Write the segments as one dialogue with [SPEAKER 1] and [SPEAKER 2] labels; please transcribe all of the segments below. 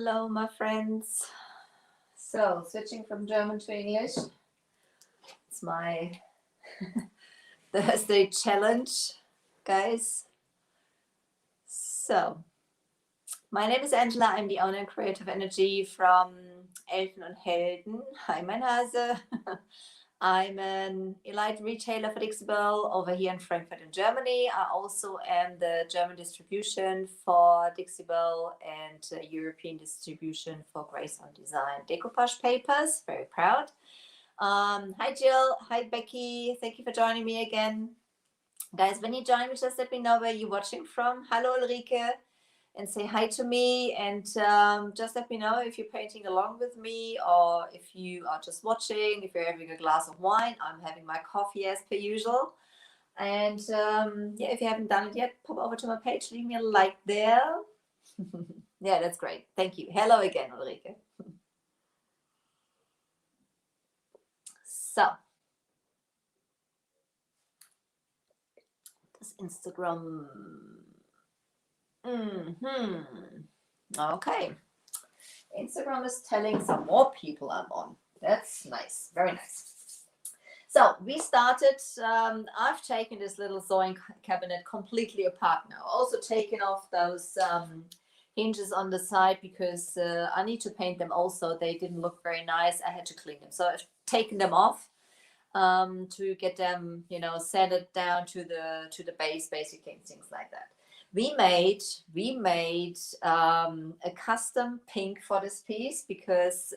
[SPEAKER 1] Hello, my friends. So, switching from German to English. It's my Thursday challenge, guys. So, my name is Angela. I'm the owner and creative energy from Elfen and Helden. Hi, mein Hase. I'm an elite retailer for Dixibel over here in Frankfurt in Germany. I also am the German distribution for Dixibel and European distribution for Grace on Design decoupage papers. Very proud. Hi Jill, hi Becky. Thank you for joining me again. Guys, when you join me, just let me know where you're watching from. Hello Ulrike. And say hi to me, and just let me know if you're painting along with me or if you are just watching. If you're having a glass of wine, I'm having my coffee as per usual. And yeah, if you haven't done it yet, pop over to my page, leave me a like there. Yeah, that's great. Thank you. Hello again, Ulrike. So, das Instagram. Okay. Instagram is telling some more people I'm on. That's nice. Very nice. So we started, I've taken this little sewing cabinet completely apart now. Also taken off those hinges on the side because I need to paint them also. They didn't look very nice. I had to clean them. So I've taken them off to get them, sanded down to the base basically and things like that. We made a custom pink for this piece because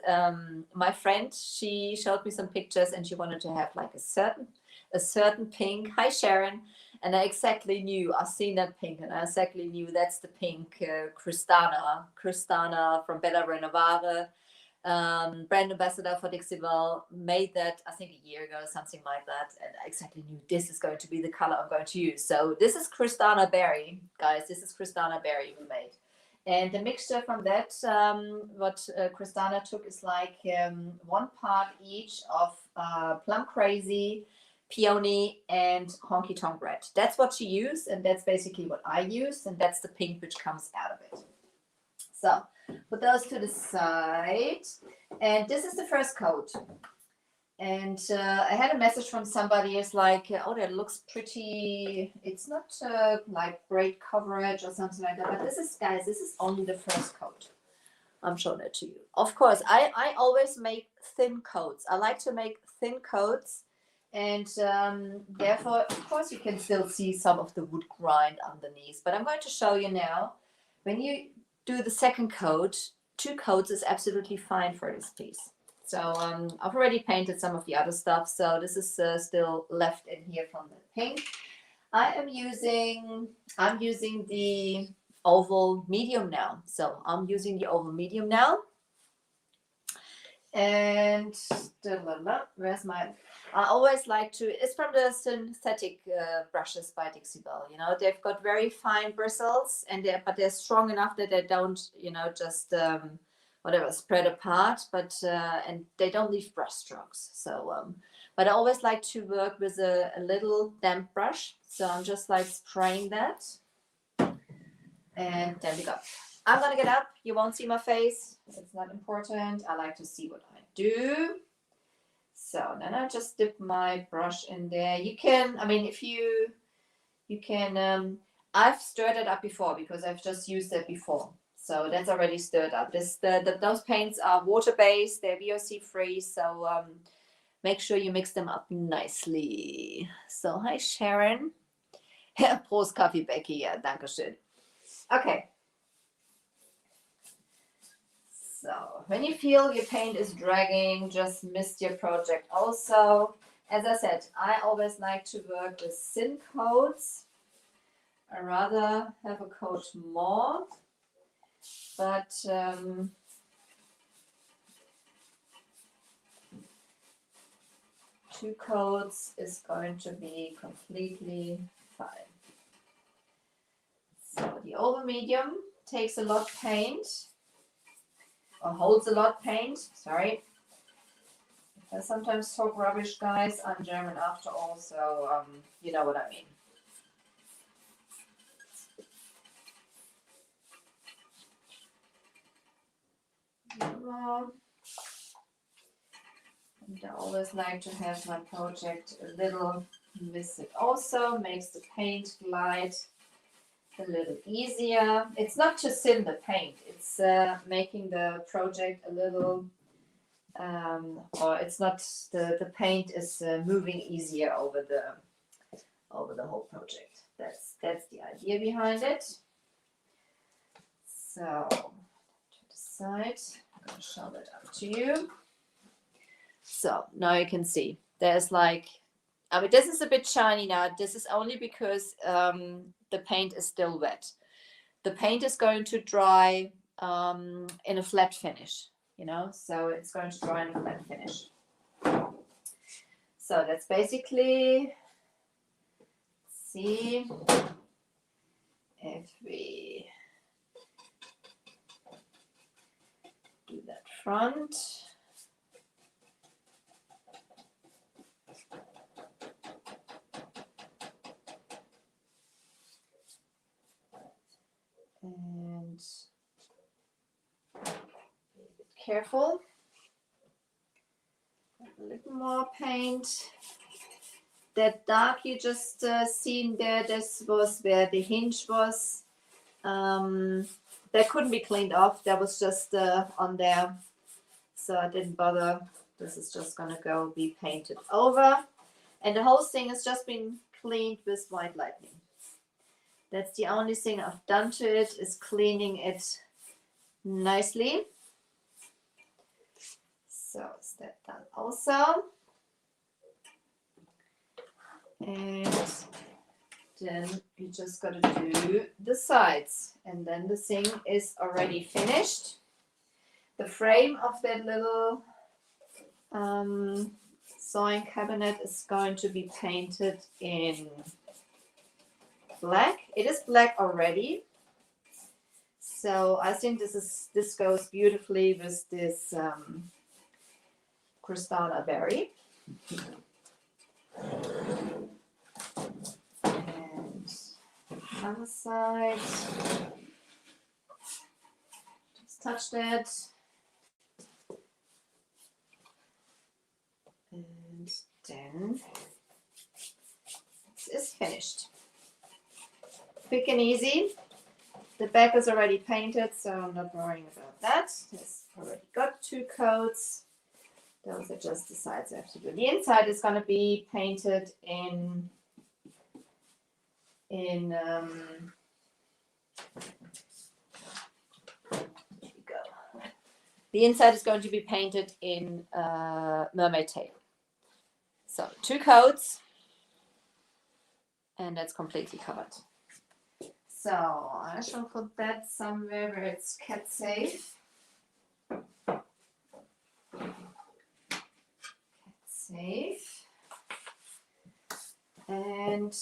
[SPEAKER 1] my friend, she showed me some pictures and she wanted to have like a certain pink. Hi Sharon. And I exactly knew, I've seen that pink and I exactly knew that's the pink Crys'Dawnaberry from Bella Renovare. Brand ambassador for Dixibel, made that I think a year ago, something like that, and I exactly knew this is going to be the color I'm going to use. So this is Crys'Dawnaberry, guys. This is Crys'Dawnaberry we made, and the mixture from that, what Crys'Dawna took is like 1 part each of Plum Crazy, Peony, and Honky Tonk Red. That's what she used, and that's basically what I used, and that's the pink which comes out of it. So put those to the side, and this is the first coat. And I had a message from somebody. It's like, oh, that looks pretty. It's not like great coverage or something like that. But this is, guys, this is only the first coat. I'm showing it to you. Of course, I always make thin coats. I like to make thin coats, and therefore, of course, you can still see some of the wood grind underneath. But I'm going to show you now. When you do the second coat, 2 coats is absolutely fine for this piece. So I've already painted some of the other stuff, so this is still left in here from the pink. I'm using the oval medium now. So I'm using the oval medium now. And where's my, I always like to, it's from the synthetic brushes by Dixibel. They've got very fine bristles, but they're strong enough that they don't, just spread apart, but and they don't leave brush strokes. So but I always like to work with a little damp brush. So I'm just like spraying that, and there we go. I'm gonna get up. You won't see my face. It's not important. I like to see what I do. So then I just dip my brush in there. You can, if you can, I've stirred it up before because I've just used it before. So that's already stirred up. Those paints are water-based. They're VOC free. So make sure you mix them up nicely. So hi Sharon. Prost Kaffee, Becky. Ja, danke schön. Okay. So when you feel your paint is dragging, just missed your project also. As I said, I always like to work with thin coats. I rather have a coat more, but 2 coats is going to be completely fine. So the oval medium takes a lot of paint. Or holds a lot of paint, sorry. I sometimes talk rubbish, guys. I'm German after all, so you know what I mean. more. And I always like to have my project a little visit also, makes the paint glide a little easier. It's not to thin the paint, it's making the project a little, or it's not, the paint is moving easier over the whole project. That's the idea behind it. So, to the side, I'm going to show that up to you. So now you can see there's like, I mean, this is a bit shiny now. This is only because the paint is still wet. The paint is going to dry in a flat finish, you know, so it's going to dry in a flat finish. So that's basically, let's see if we do that front. And be a bit careful. A little more paint. That dark you just seen there, this was where the hinge was. That couldn't be cleaned off. That was just on there. So I didn't bother. This is just going to be painted over. And the whole thing has just been cleaned with white lightning. That's the only thing I've done to it, is cleaning it nicely. So is that done also. And then you just got to do the sides. And then the thing is already finished. The frame of that little sewing cabinet is going to be painted in black. It is black already, so I think this goes beautifully with this Crys'Dawnaberry. And other side, just touch that, and then this is finished. Quick and easy. The back is already painted, so I'm not worrying about that. It's already got 2 coats. Those are just the sides I have to do. The inside is going to be painted in here we go. The inside is going to be painted in mermaid tail. So 2 coats, and that's completely covered. So I shall put that somewhere where it's cat safe. Cat safe. And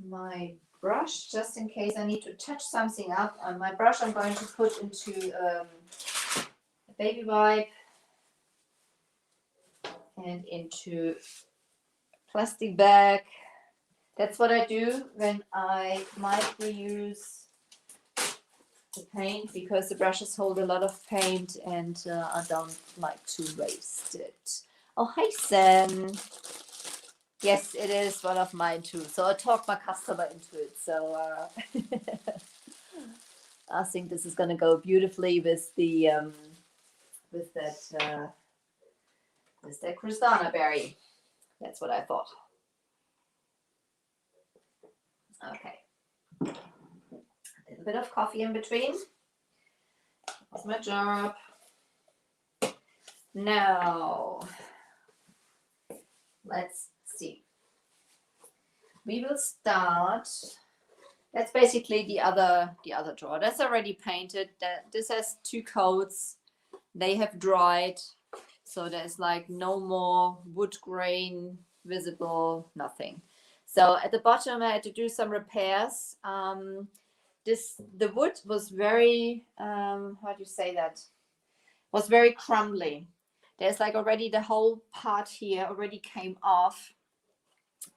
[SPEAKER 1] my brush, just in case I need to touch something up, on my brush I'm going to put into a baby wipe and into a plastic bag. That's what I do when I might reuse the paint, because the brushes hold a lot of paint and I don't like to waste it. Oh, hi Sam. Yes, it is one of mine too. So I talked my customer into it. So I think this is going to go beautifully with the with that Crys'Dawnaberry. That's what I thought. Okay, a little bit of coffee in between. That's my job. Now, let's see. We will start. That's basically the other drawer. That's already painted. This has 2 coats. They have dried, so there's like no more wood grain visible, nothing. So at the bottom, I had to do some repairs. The wood was very, how do you say that? Was very crumbly. There's like already the whole part here already came off,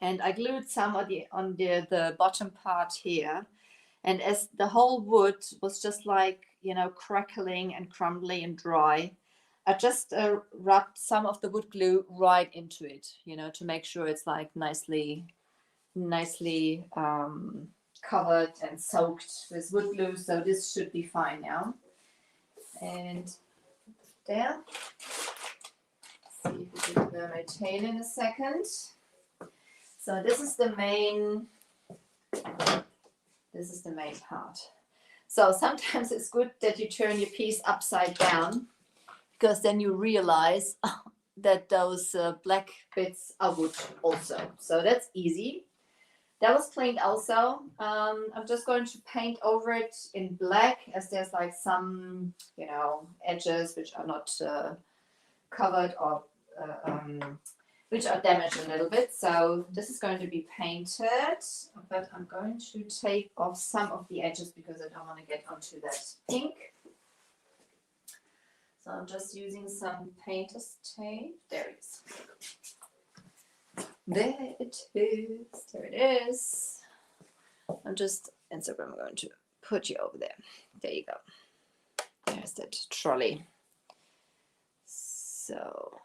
[SPEAKER 1] and I glued some on the bottom part here. And as the whole wood was just like you know, crackling and crumbly and dry, I just rubbed some of the wood glue right into it, you know, to make sure it's like nicely covered and soaked with wood glue. So this should be fine now. And there. See if we can do my tail in a second. So this is the main part. So sometimes it's good that you turn your piece upside down, because then you realize that those black bits are wood also. So that's easy. That was cleaned also. I'm just going to paint over it in black, as there's like some, you know, edges which are not covered or which are damaged a little bit. So this is going to be painted, but I'm going to take off some of the edges because I don't want to get onto that pink. So I'm just using some painter's tape. There it is. There it is. There it is. I'm just, Instagram, I'm going to put you over there. There you go. There's that trolley. So,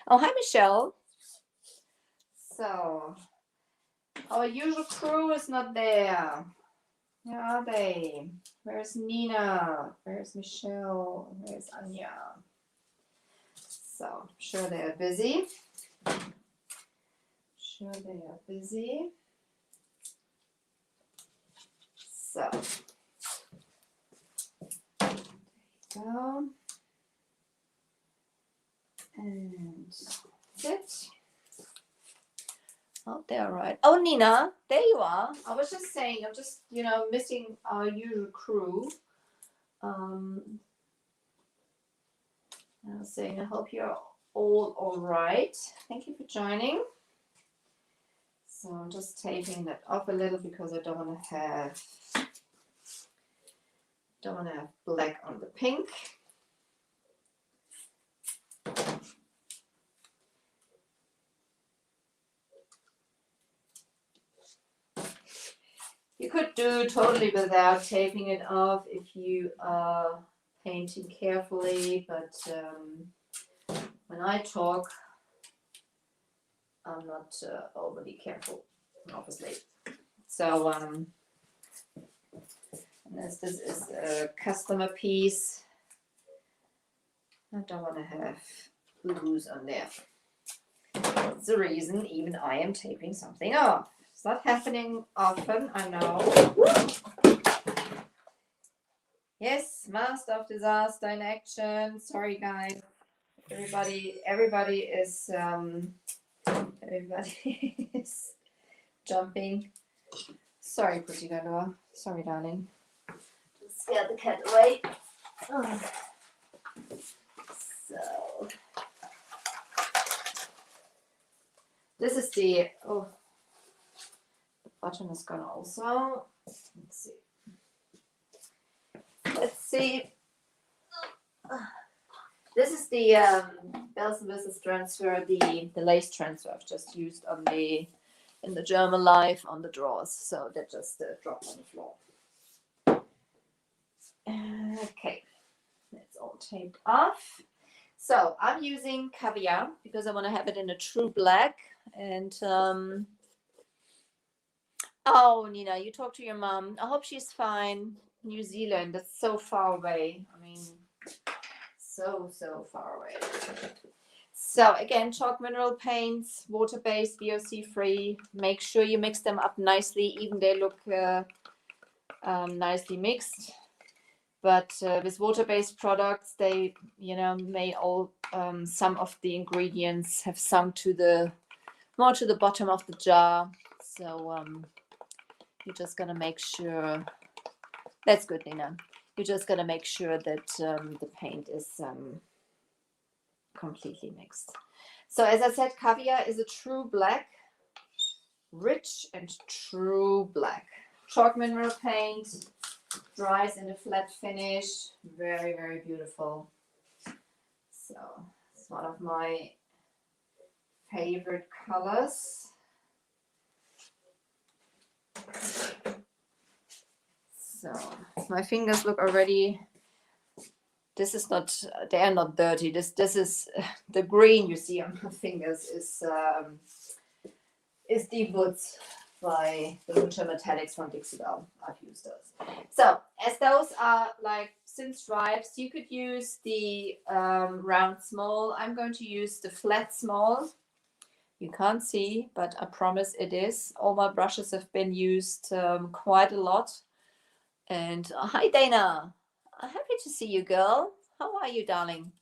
[SPEAKER 1] oh, hi, Michelle. So, our usual crew is not there. Where are they? Where's Nina? Where's Michelle? Where's Anya? So, I'm sure they are busy. So, there you go. And that's it. Oh, they're right. Oh, Nina, there you are. I was just saying, I'm just, you know, missing our usual crew. I was saying, I hope you're all right. Thank you for joining. So I'm just taking that off a little because I don't want to have black on the pink. You could do totally without taping it off if you are painting carefully, but when I talk, I'm not overly careful, obviously. So this is a customer piece. I don't want to have boo-boos on there. That's the reason even I am taping something off. It's not happening often, I know. Yes, Master of Disaster in action. Sorry, guys. Everybody is jumping. Sorry, pretty girl. Sorry, darling. Just scare the cat away. Oh. So this is the button is gone also. Let's see. This is the Bells and Whistles transfer, the lace transfer I've just used on in the German Life on the drawers. So that just dropped on the floor. Okay, that's all taped off. So I'm using Caviar because I want to have it in a true black. And oh, Nina, you talk to your mom. I hope she's fine. New Zealand, that's so far away. I mean, so far away. So again, chalk mineral paints, water-based, VOC-free. Make sure you mix them up nicely. Even they look nicely mixed. But with water-based products, they, you know, may all some of the ingredients have sunk to more to the bottom of the jar. So you're just gonna make sure. That's good, Nina. You're just gonna make sure that the paint is completely mixed. So as I said, Caviar is a true black, rich and true black. Chalk mineral paint, dries in a flat finish, very, very beautiful. So it's one of my favorite colors. So my fingers look already, this is not, they are not dirty. This is, the green you see on my fingers is Deep Woods by the Lucha Metallics from Dixie Belle. I've used those. So as those are like thin stripes, you could use the round small. I'm going to use the flat small. You can't see, but I promise it is. All my brushes have been used quite a lot. And hi, Dana. I'm happy to see you, girl. How are you, darling?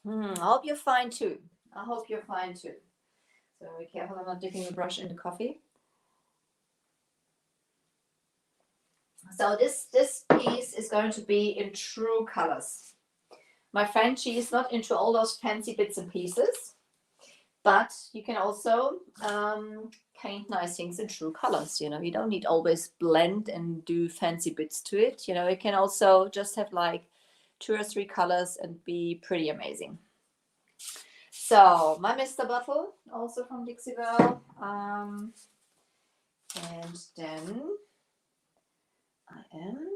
[SPEAKER 1] I hope you're fine too. I hope you're fine too. So be careful, I'm not dipping the brush in the coffee. So this piece is going to be in true colors. My friend, she is not into all those fancy bits and pieces, but you can also paint nice things in true colors. You know, you don't need always blend and do fancy bits to it. You know, it can also just have like 2 or 3 colors and be pretty amazing. So my Mr. Bottle, also from Dixie Belle. And then I am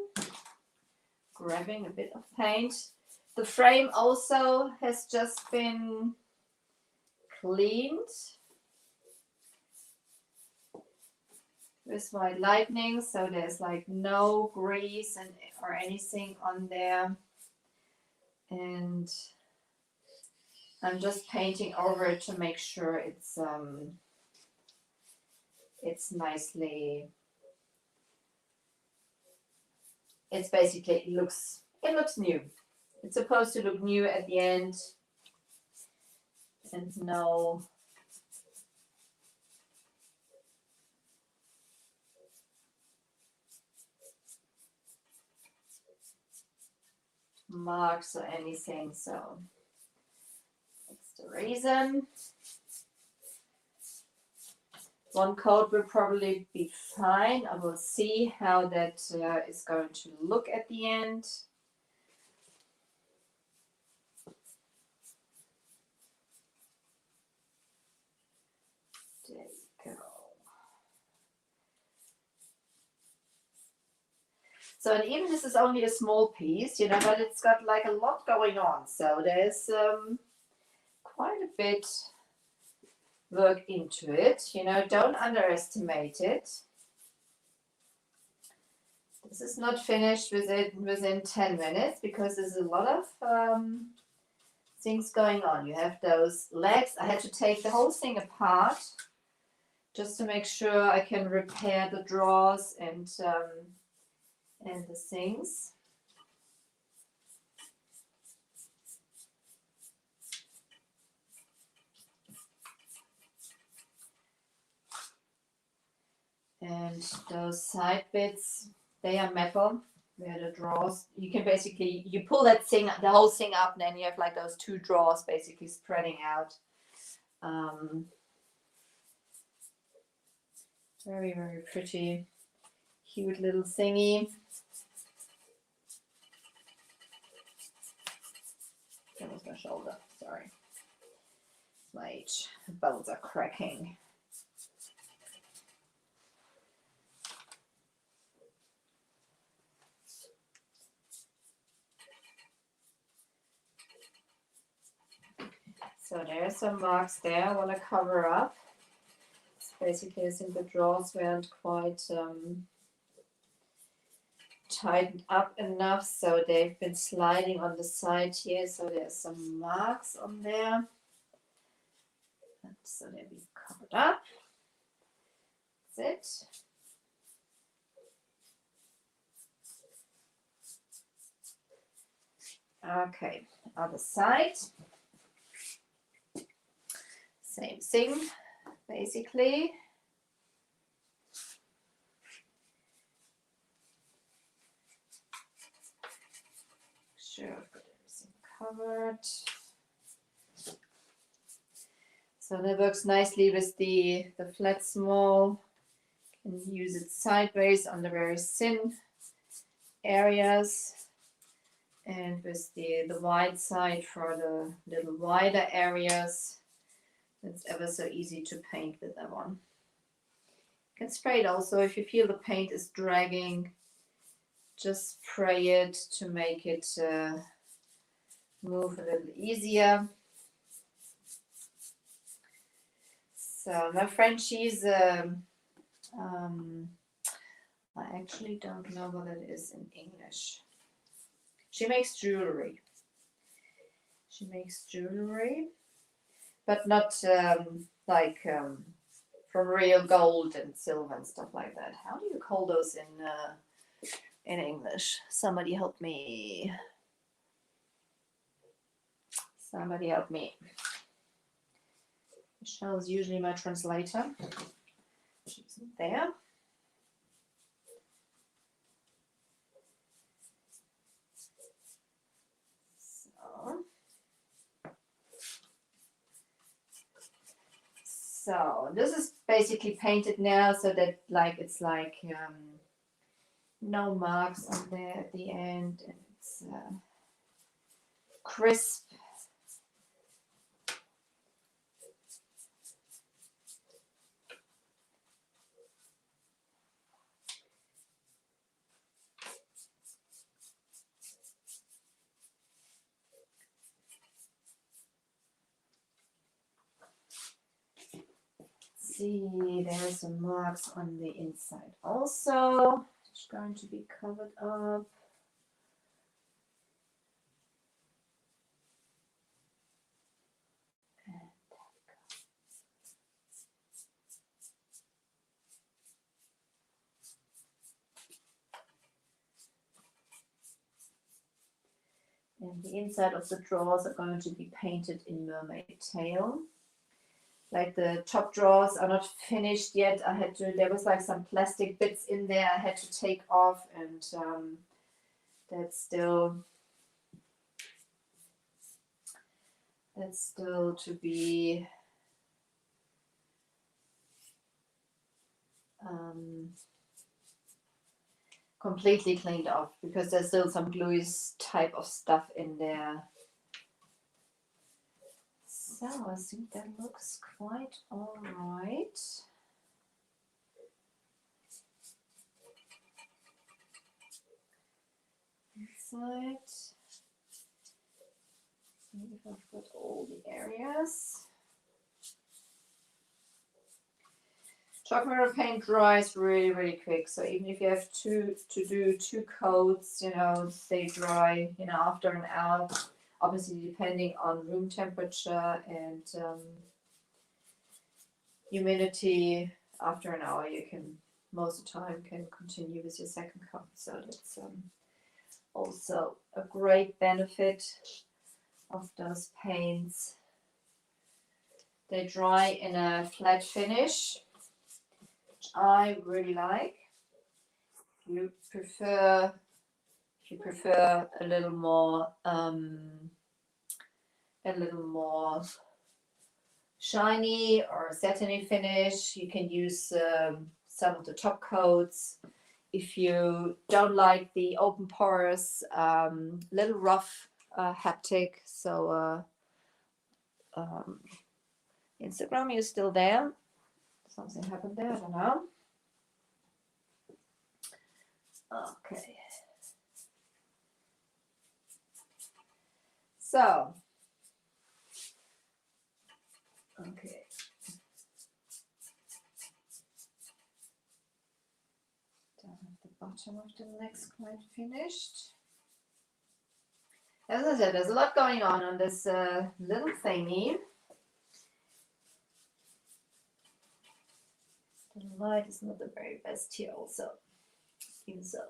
[SPEAKER 1] grabbing a bit of paint. The frame also has just been cleaned with my lightning, so there's like no grease or anything on there. And I'm just painting over it to make sure it's nicely. It's basically, it looks new. It's supposed to look new at the end, and no marks or anything. So that's the reason. One coat will probably be fine. I will see how that is going to look at the end. There you go. So, and even this is only a small piece, you know, but it's got like a lot going on. So there's quite a bit work into it. You know, don't underestimate it. This is not finished within 10 minutes because there's a lot of things going on. You have those legs. I had to take the whole thing apart just to make sure I can repair the drawers and the things. And those side bits, they are metal. Where the drawers, you can basically, you pull that thing, the whole thing up, and then you have like those 2 drawers basically spreading out. Very, very pretty, cute little thingy. That was my shoulder, sorry. My bones are cracking. So there's some marks there I want to cover up. It's basically, I think the drawers weren't quite tightened up enough, so they've been sliding on the side here. So there's some marks on there. So they'll be covered up. That's it. Okay, other side. Same thing, basically. Sure, I've got everything covered. So that works nicely with the flat small. You can use it sideways on the very thin areas, and with the wide side for the little wider areas. It's ever so easy to paint with that one. You can spray it also if you feel the paint is dragging. Just spray it to make it move a little easier. So my friend, she's I actually don't know what it is in English. She makes jewelry. She makes jewelry, but not like from real gold and silver and stuff like that. How do you call those in English? Somebody help me. Somebody help me. Michelle is usually my translator. She's there. So this is basically painted now, so that like it's like no marks on there at the end, and it's crisp. See, there's some marks on the inside also. It's going to be covered up. And the inside of the drawers are going to be painted in mermaid tail. Like the top drawers are not finished yet. There was like some plastic bits in there I had to take off, and that's still to be completely cleaned off, because there's still some gluey type of stuff in there. So I think that looks quite all right. Inside. See if I've got all the areas. Chalk mirror paint dries really, really quick. So even if you have to do 2 coats, you know, they dry, you know, after an hour. Obviously, depending on room temperature and humidity, after an hour, you can, most of the time, can continue with your second coat. So that's also a great benefit of those paints. They dry in a flat finish, which I really like. If you prefer a little more shiny or satiny finish, you can use some of the top coats. If you don't like the open pores, little rough haptic. So Instagram, you're still there? Something happened there, I don't know. Okay. So, okay. Down at the bottom of the next quite finished. As I said, there's a lot going on this little thingy. The light is not the very best here also. Even so.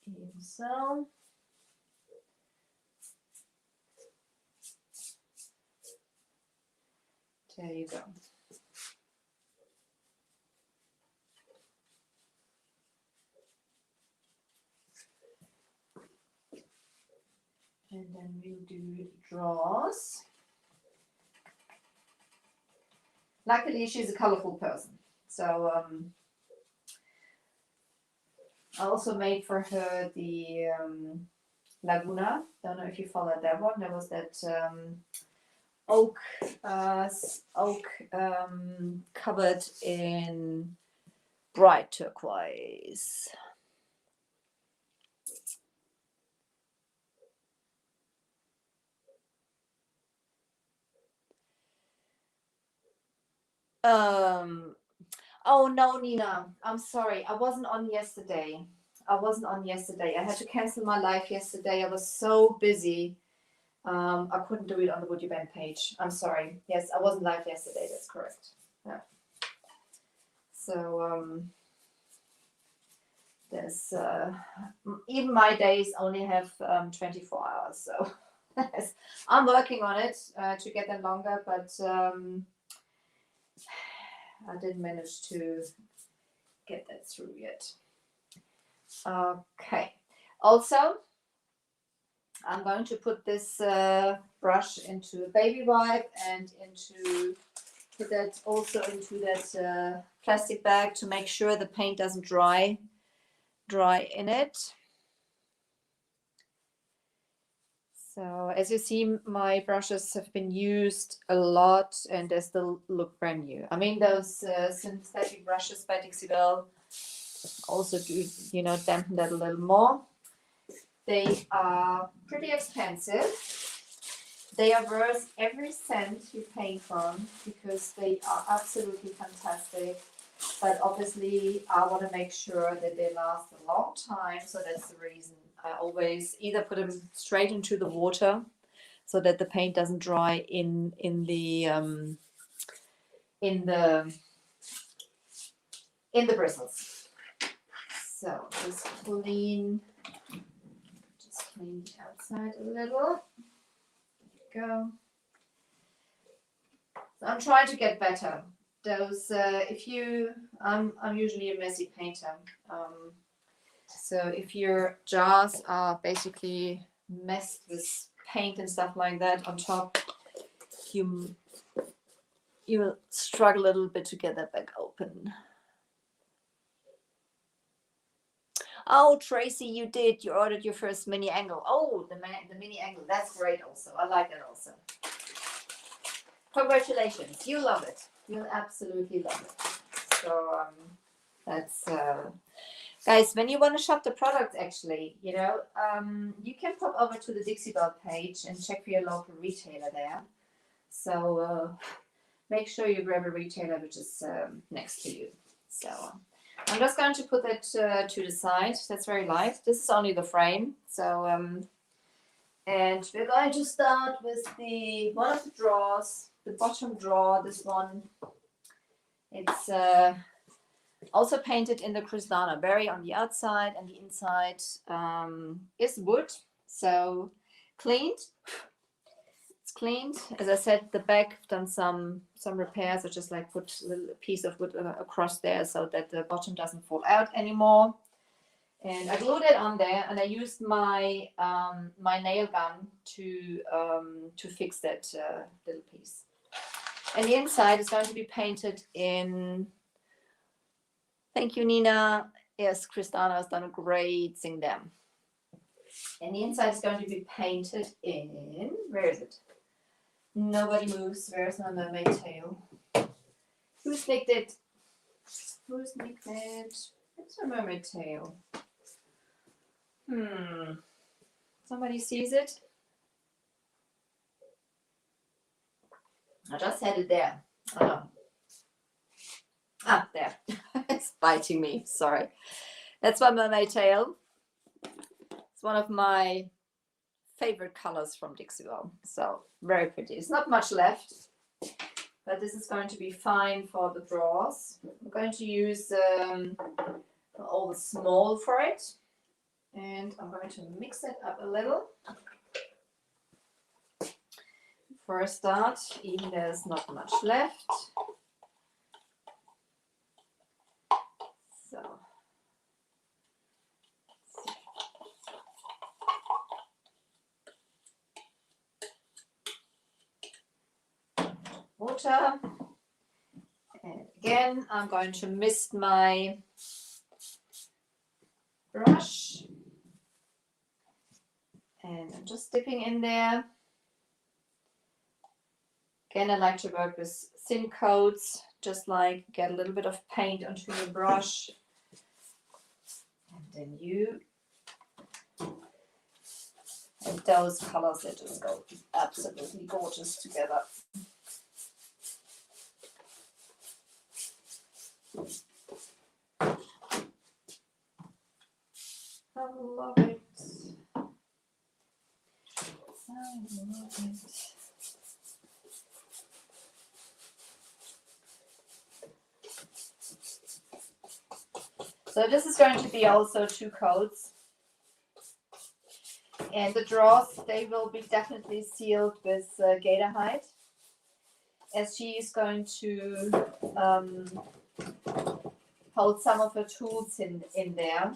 [SPEAKER 1] Even so. There you go. And then we'll do the drawers. Luckily, she's a colorful person. So I also made for her the Laguna. Don't know if you followed that one. There was that oak, covered in bright turquoise. Oh no, Nina, I'm sorry. I wasn't on yesterday. I had to cancel my live yesterday. I was so busy. I couldn't do it on the Would You Band page. I'm sorry. Yes, I wasn't live yesterday. That's correct. Yeah. So there's even my days only have 24 hours. So I'm working on it to get them longer, but I didn't manage to get that through yet. Okay. Also, I'm going to put this brush into a baby wipe and put that also into that plastic bag to make sure the paint doesn't dry in it. So as you see, my brushes have been used a lot and they still look brand new. I mean, those synthetic brushes by Dixie Belle also do, dampen that a little more. They are pretty expensive. They are worth every cent you pay for them because they are absolutely fantastic. But obviously, I want to make sure that they last a long time. So that's the reason I always either put them straight into the water so that the paint doesn't dry in the bristles. So just clean the outside a little. There we go. So I'm trying to get better. Those, I'm usually a messy painter. So if your jars are basically messed with paint and stuff like that on top, you will struggle a little bit to get that back open. Oh, Tracy, you ordered your first mini angle. Oh, the mini angle. That's great also. I like it also. Congratulations. You love it. You'll absolutely love it. So that's guys, when you want to shop the product, actually, you can pop over to the Dixie Belle page and check for your local retailer there. So make sure you grab a retailer which is next to you. So I'm just going to put that to the side. That's very light. This is only the frame. So and we're going to start with one of the drawers, the bottom drawer. This one, it's also painted in the Crys'Dawnaberry on the outside, and the inside is wood. So cleaned. It's cleaned. As I said, the back done some repairs. I just like put a little piece of wood across there so that the bottom doesn't fall out anymore. And I glued it on there, and I used my my nail gun to fix that little piece. And the inside is going to be painted in. Thank you, Nina. Yes, Crys'Dawna has done a great thing there. And the inside is going to be painted in. Where is it? Nobody moves. Where's my mermaid tail? Who snicked it? Who snicked it? It's my mermaid tail. Somebody sees it? I just had it there. Oh. Ah, there. It's biting me. Sorry. That's my mermaid tail. It's one of my favorite colors from Dixie Belle. So very pretty. It's not much left, but this is going to be fine for the drawers. I'm going to use all the small for it. And I'm going to mix it up a little. For a start, even there's not much left. So, water. And again, I'm going to mist my brush. And I'm just dipping in there. Again, I like to work with thin coats, just like get a little bit of paint onto your brush. And then you, and those colors, they just go absolutely gorgeous together. I love it. I love it. So this is going to be also 2 coats. And the drawers, they will be definitely sealed with gator hide, as she is going to hold some of her tools in there.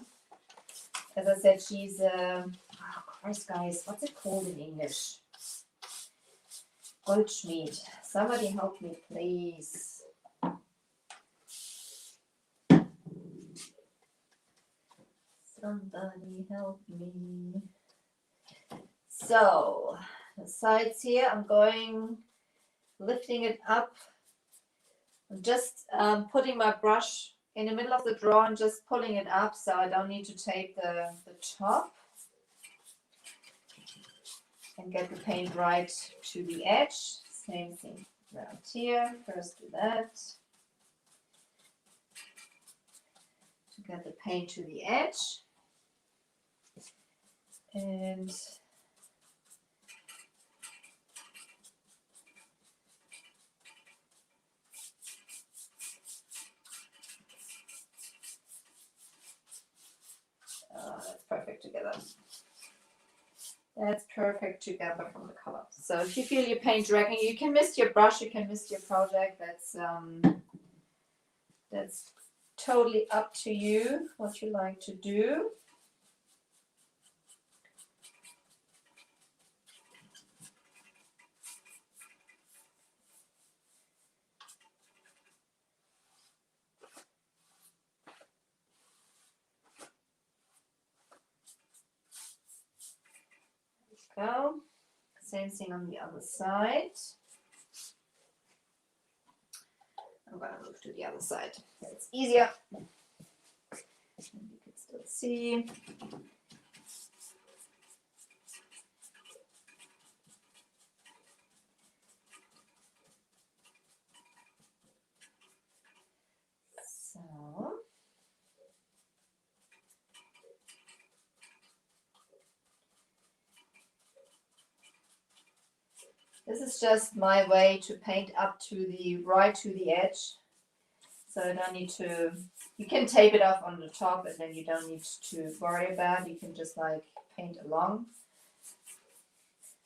[SPEAKER 1] As I said, she's oh Christ, guys, what's it called in English? Goldschmied. Somebody help me, please. Somebody help me. So the sides here, I'm going lifting it up. I'm just putting my brush in the middle of the drawer and just pulling it up, so I don't need to tape the top. And get the paint right to the edge. Same thing around here. First do that. To get the paint to the edge. And that's perfect together. That's perfect together from the color. So if you feel your paint dragging, you can miss your brush, you can miss your project. That's totally up to you what you like to do. Go. Same thing on the other side. I'm going to move to the other side. It's easier. And you can still see. So. This is just my way to paint up to the right to the edge. So I don't need to, you can tape it off on the top and then you don't need to worry about it. You can just like paint along.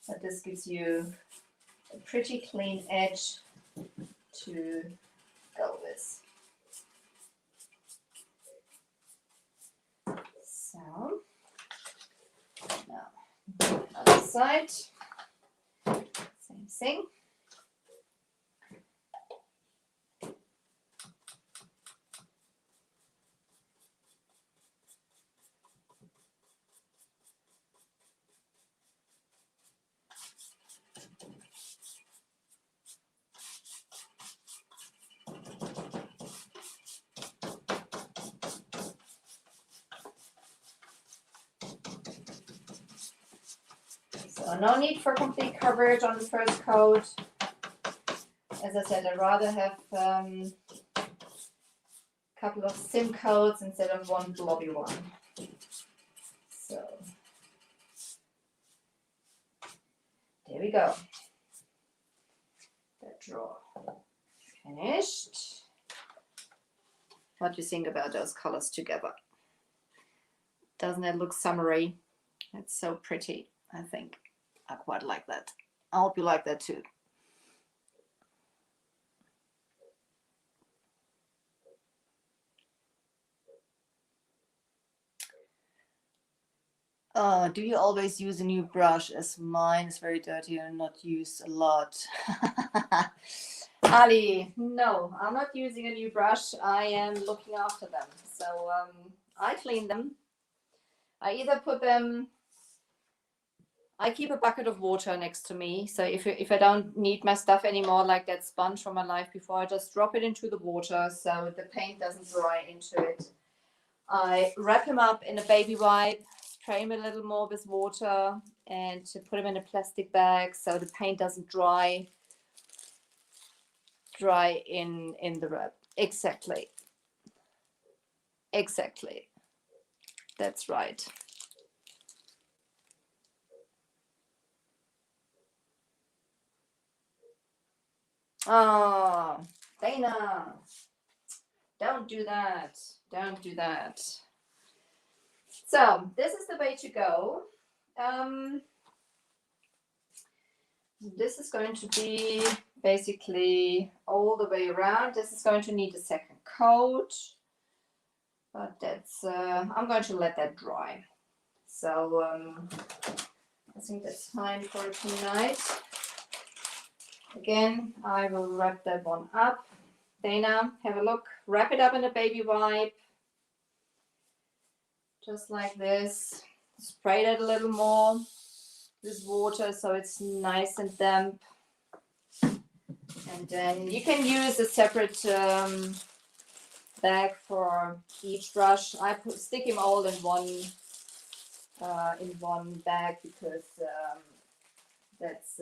[SPEAKER 1] But this gives you a pretty clean edge to go with. So, now, other side. Same thing. So no need for complete coverage on the first coat. As I said, I'd rather have a couple of thin coats instead of one blobby one. So there we go. That drawer finished. What do you think about those colors together? Doesn't it look summery? It's so pretty, I think. I quite like that. I hope you like that too. Do you always use a new brush, as mine is very dirty and not used a lot? Ali, no, I'm not using a new brush. I am looking after them. So I clean them. I either put them I keep a bucket of water next to me. So if I don't need my stuff anymore, like that sponge from my life before, I just drop it into the water so the paint doesn't dry into it. I wrap him up in a baby wipe, spray him a little more with water, and to put him in a plastic bag so the paint doesn't dry in the wrap. Exactly. That's right. Oh, Dana, don't do that. Don't do that. So this is the way to go. This is going to be basically all the way around. This is going to need a second coat, but that's I'm going to let that dry. So I think that's fine for tonight. Again, I will wrap that one up. Dana, have a look. Wrap it up in a baby wipe. Just like this. Spray that a little more with water so it's nice and damp. And then you can use a separate bag for each brush. I stick them all in one bag because that's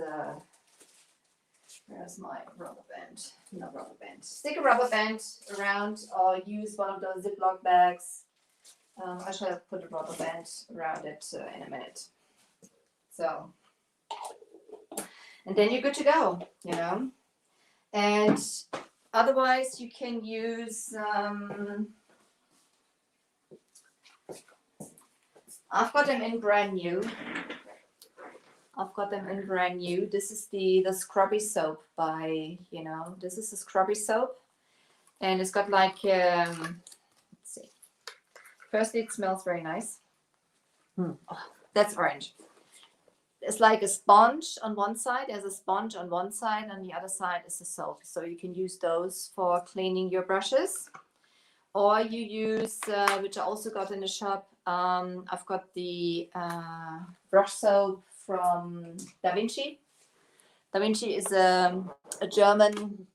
[SPEAKER 1] where's my rubber band? No rubber band. Stick a rubber band around or use one of those Ziploc bags. I shall put a rubber band around it in a minute. So, and then you're good to go, you know. And otherwise, you can use. I've got them in brand new. This is the Scrubby Soap by, you know, this is the Scrubby Soap. And it's got like, let's see. Firstly, it smells very nice. Oh, that's orange. It's like a sponge on one side. There's a sponge on one side, and the other side is the soap. So you can use those for cleaning your brushes. Or you use, which I also got in the shop, I've got the brush soap from Da Vinci. Da Vinci is a German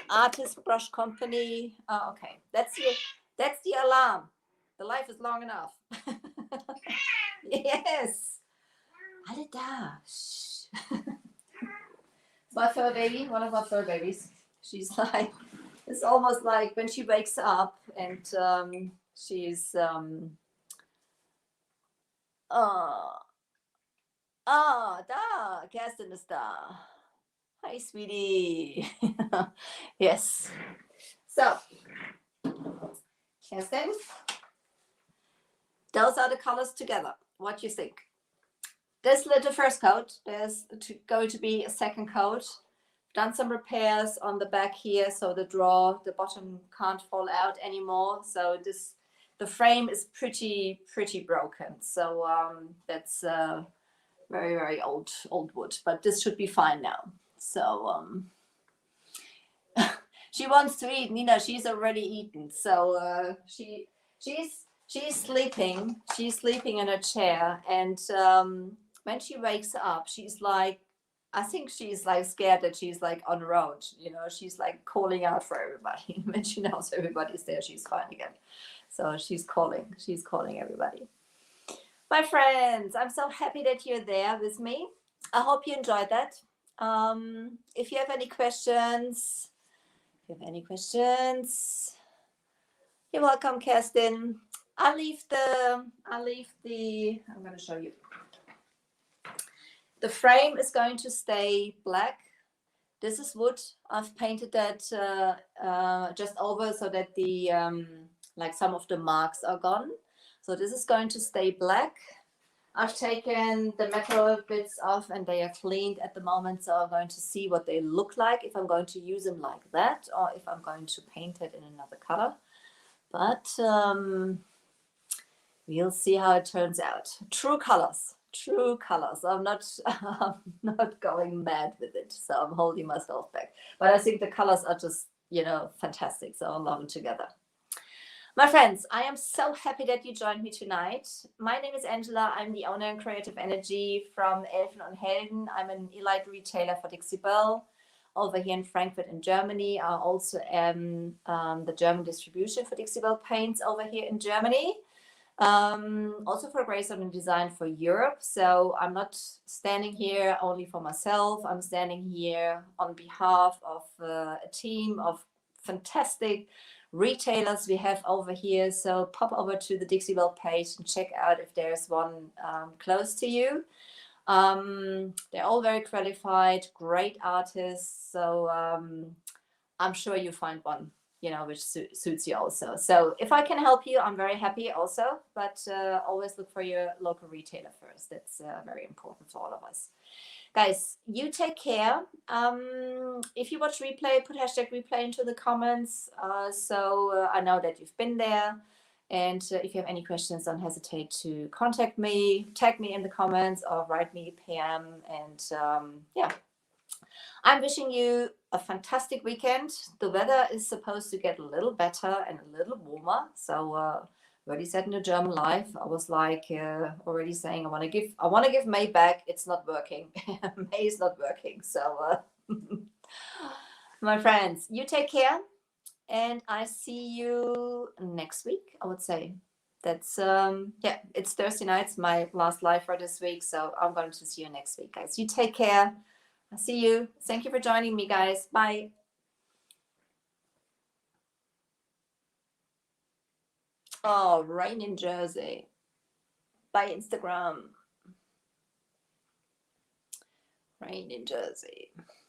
[SPEAKER 1] artist brush company. Okay, that's the alarm. The life is long enough. Yes. Alida. It's my fur baby, one of my fur babies. She's like, it's almost like when she wakes up and she's da, Kerstin is da. Hi, sweetie. Yes. So, Kerstin, those are the colors together. What do you think? This little first coat, there's going to be a second coat. Done some repairs on the back here, so the bottom can't fall out anymore. So the frame is pretty broken. So that's very, very old wood, but this should be fine now. So she wants to eat. Nina, she's already eaten. So she's sleeping. She's sleeping in a chair, and when she wakes up, she's like, I think she's like scared that she's like on road. You know, she's like calling out for everybody. When she knows everybody's there, she's fine again. So she's calling everybody. My friends, I'm so happy that you're there with me. I hope you enjoyed that. If you have any questions, you're welcome, Kerstin. I'm going to show you. The frame is going to stay black. This is wood. I've painted that just over so that the like some of the marks are gone. So this is going to stay black. I've taken the metal bits off and they are cleaned at the moment. So I'm going to see what they look like, if I'm going to use them like that or if I'm going to paint it in another color. But we'll see how it turns out. True colors. I'm not going mad with it, so I'm holding myself back. But I think the colors are just, you know, fantastic. So I'll love them together. My friends, I am so happy that you joined me tonight. My name is Angela. I'm the owner and creative energy from Elfen and Helden. I'm an elite retailer for Dixie Bell over here in Frankfurt in Germany. I also am the German distribution for Dixie Bell paints over here in Germany. Also for Grace on Design for Europe. So I'm not standing here only for myself. I'm standing here on behalf of a team of fantastic retailers we have over here. So pop over to the Dixie Bell page and check out if there's one close to you. They're all very qualified, great artists. So I'm sure you find one, which suits you also. So if I can help you, I'm very happy also, but always look for your local retailer first. That's very important for all of us. Guys, you take care. If you watch replay, put #replay into the comments. So I know that you've been there. And if you have any questions, don't hesitate to contact me, tag me in the comments, or write me a PM. And yeah, I'm wishing you a fantastic weekend. The weather is supposed to get a little better and a little warmer. So already said in the German life, I was like already saying I want to give May back. It's not working. May is not working. So my friends, you take care, and I see you next week. I would say that's yeah. It's Thursday night. It's my last live for this week, so I'm going to see you next week, guys. You take care. I'll see you. Thank you for joining me, guys. Bye. Oh, rain in Jersey. Bye, Instagram. Rain in Jersey.